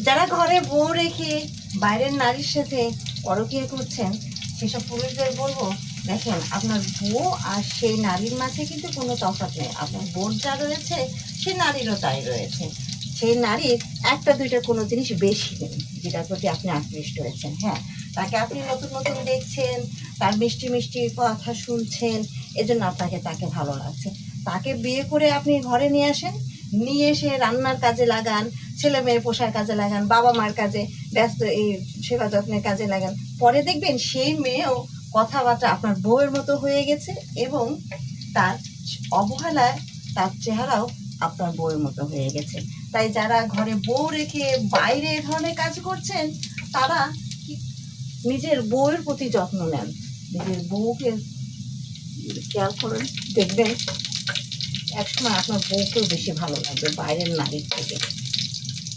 যারা ঘরে বউ রেখে বাইরের নারীর সাথে পরকীয়া করছেন সেসব পুরুষদের বলবো, দেখেন আপনার বউ আর সেই নারীর মাঝে কিন্তু কোনো তফাৎ নেই। আপনার বউর যা রয়েছে সে নারীরও তাই রয়েছে। সেই নারীর একটা দুইটা কোনো জিনিস বেশি নেই যেটার প্রতি আপনি আকৃষ্ট হয়েছেন। হ্যাঁ, তাকে আপনি নতুন নতুন দেখছেন, তার মিষ্টি মিষ্টি কথা শুনছেন, এজন্য তাকে ভালো লাগছে। তাকে বিয়ে করে আপনি ঘরে নিয়ে আসেন, নিয়ে এসে রান্নার কাজে লাগান, ছেলে মেয়ে পোষার কাজে লাগান, বাবা মার কাজে ব্যস্ত, এই সেবা যত্নের কাজে লাগান। পরে দেখবেন সেই মেয়েও কথাবার্তা আপনার বউয়ের মতো হয়ে গেছে এবং তার অবহেলায় তার চেহারাও আপনার বউয়ের মতো হয়ে গেছে। তাই যারা ঘরে বউ রেখে বাইরে এ ধরনের কাজ করছেন তারা নিজের বউয়ের প্রতি যত্ন নেন, নিজের বউকে খেয়াল করেন, দেখবেন একসময় আপনার বউকেও বেশি ভালো লাগবে বাইরের নারীর থেকে।